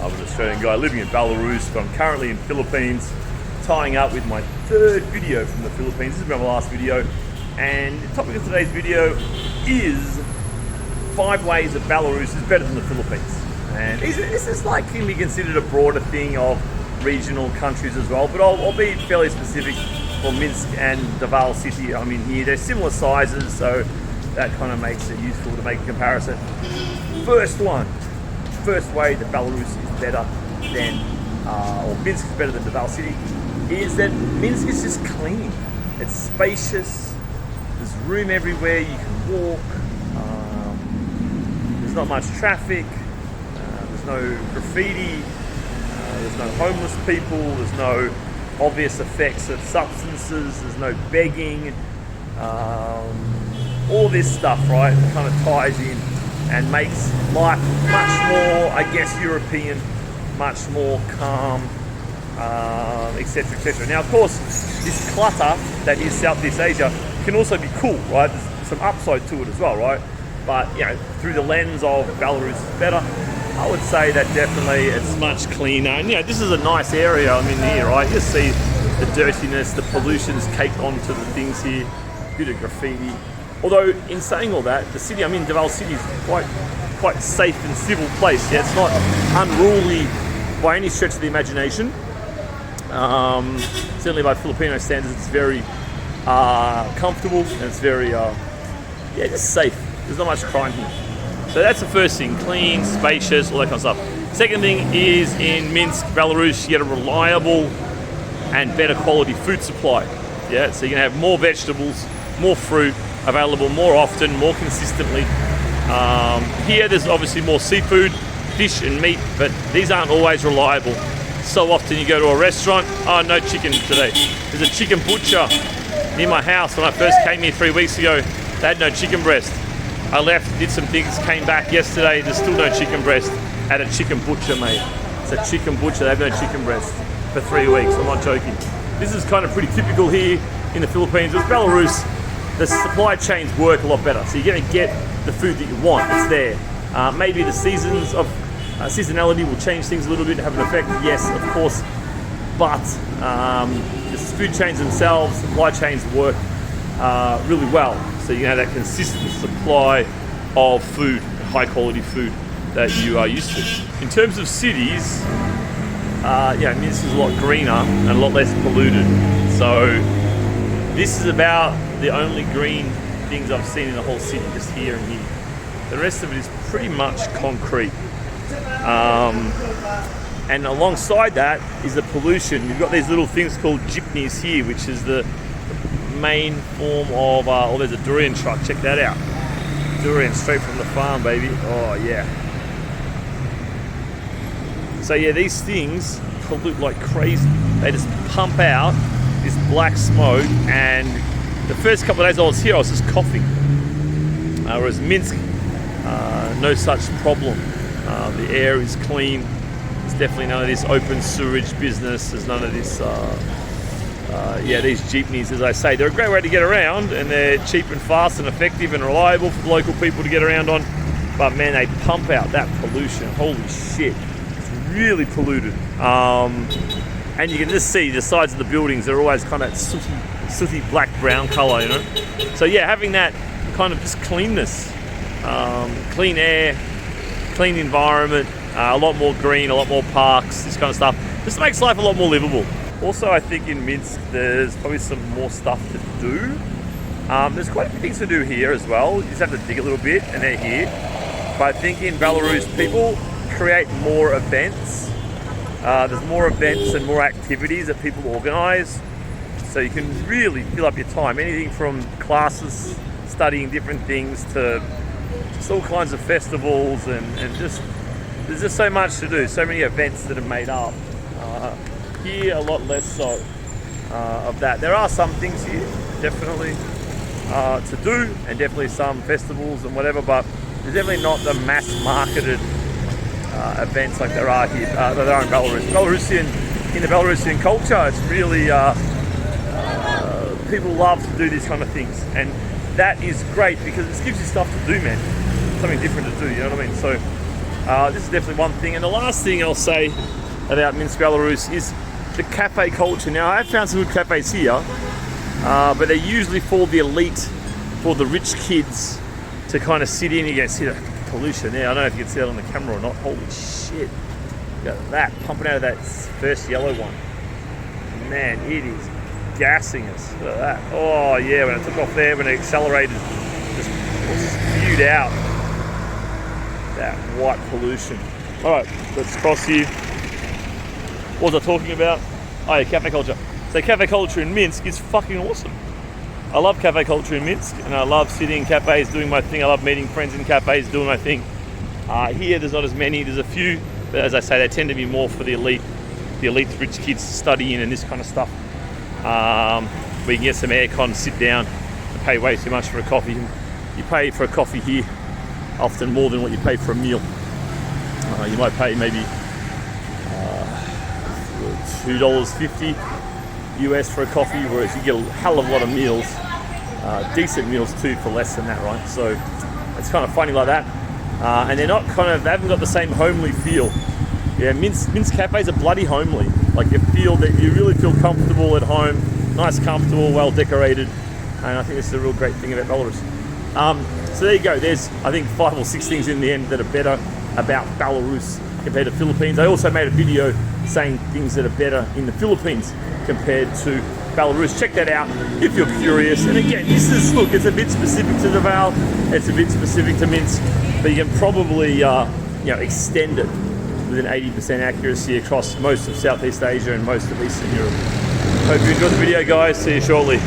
I'm an Australian guy living in Belarus, but I'm currently in Philippines, tying up with my third video from the Philippines. This is my last video, and the topic of today's video is 5 ways that Belarus is better than the Philippines. And this is like can be considered a broader thing of regional countries as well, but I'll be fairly specific for Minsk and Davao City. I mean, here they're similar sizes, so that kind of makes it useful to make a comparison. First way that Belarus is better than, or Minsk is better than Davao City, is that Minsk is just clean. It's spacious. There's room everywhere. You can walk. There's not much traffic. There's no graffiti. There's no homeless people. There's no obvious effects of substances. There's no begging. All this stuff, right, kind of ties in and makes life much more, I guess, European, much more calm, etc., etc. Now, of course, this clutter that is Southeast Asia can also be cool, right? There's some upside to it as well, right? But, you know, through the lens of Belarus is better, I would say that definitely it's much cleaner. And, you know, this is a nice area I'm in here, right? You see the dirtiness, the pollution's caked onto the things here, a bit of graffiti. Although, in saying all that, the city I'm in, Davao City, is quite safe and civil place. Yeah, it's not unruly by any stretch of the imagination. Certainly by Filipino standards, it's very comfortable and it's very, just safe. There's not much crime here. So that's the first thing, clean, spacious, all that kind of stuff. Second thing is in Minsk, Belarus, you get a reliable and better quality food supply. Yeah, so you can have more vegetables, more fruit, available more often, more consistently. Here there's obviously more seafood, fish and meat, but these aren't always reliable. So often you go to a restaurant, oh, no chicken today. There's a chicken butcher near my house. When I first came here 3 weeks ago, they had no chicken breast. I left, did some things, came back yesterday, there's still no chicken breast at a chicken butcher, mate. It's a chicken butcher, they have no chicken breast for 3 weeks, I'm not joking. This is kind of pretty typical here in the Philippines. With Belarus, the supply chains work a lot better, so you're going to get the food that you want. It's there. Maybe the seasons of seasonality will change things a little bit, have an effect. Yes, of course, but the food chains themselves, supply chains work really well. So you have that consistent supply of food, high quality food that you are used to. In terms of cities, Minsk is a lot greener and a lot less polluted. So this is about the only green things I've seen in the whole city, just here and here. The rest of it is pretty much concrete. And alongside that is the pollution. You've got these little things called jeepneys here, which is the main form of, there's a durian truck, check that out. Durian straight from the farm, baby. Oh yeah. So yeah, these things pollute like crazy. They just pump out this black smoke, and the first couple of days I was here, I was just coughing. Whereas Minsk, no such problem. The air is clean. There's definitely none of this open sewage business. There's none of this, these jeepneys, as I say, they're a great way to get around, and they're cheap and fast and effective and reliable for the local people to get around on. But man, they pump out that pollution. Holy shit. It's really polluted. And you can just see the sides of the buildings, they're always kind of sooty black brown color, you know. So yeah, having that kind of just cleanness, clean air, clean environment, a lot more green, a lot more parks, this kind of stuff, just makes life a lot more livable. Also, I think in Minsk there's probably some more stuff to do. There's quite a few things to do here as well. You just have to dig a little bit and they're here. But I think in Belarus people create more events. There's more events and more activities that people organize, so you can really fill up your time. Anything from classes, studying different things, to just all kinds of festivals, and just there's just so much to do, so many events that are made up. Here, a lot less so of that. There are some things here, definitely, to do, and definitely some festivals and whatever, but there's definitely not the mass marketed events like there are here, that there are in Belarus. In the Belarusian culture, it's really, people love to do these kind of things, and that is great because it gives you stuff to do, man. Something different to do, you know what I mean? So This is definitely one thing. And the last thing I'll say about Minsk, Belarus is the cafe culture. Now, I have found some good cafes here, but they're usually for the elite, for the rich kids to kind of sit in. You can see the pollution there. I don't know if you can see that on the camera or not. Holy shit. Look at that, pumping out of that first yellow one. Man, it is gassing us. Look at that. Oh yeah, when it took off there, when it accelerated, just spewed out that white pollution. All right, let's cross here. What was I talking about? Oh yeah, cafe culture. So cafe culture in Minsk is fucking awesome. I love cafe culture in Minsk, and I love sitting in cafes, doing my thing. I love meeting friends in cafes, doing my thing. Here, there's not as many. There's a few, but as I say, they tend to be more for the elite rich kids to study in and this kind of stuff. Where you can get some aircon, sit down, and pay way too much for a coffee. You pay for a coffee here often more than what you pay for a meal. You might pay maybe $2.50 US for a coffee, whereas you get a hell of a lot of meals, decent meals too, for less than that, right? So it's kind of funny like that. And they haven't got the same homely feel. Yeah, Minsk cafes are bloody homely. Like you really feel comfortable at home, nice, comfortable, well decorated. And I think this is a real great thing about Belarus. So there you go. There's, I think, 5 or 6 things in the end that are better about Belarus compared to Philippines. I also made a video saying things that are better in the Philippines compared to Belarus. Check that out if you're curious. And again, look, it's a bit specific to the Val, it's a bit specific to Minsk, but you can probably extend it with an 80% accuracy across most of Southeast Asia and most of Eastern Europe. Hope you enjoyed the video, guys. See you shortly.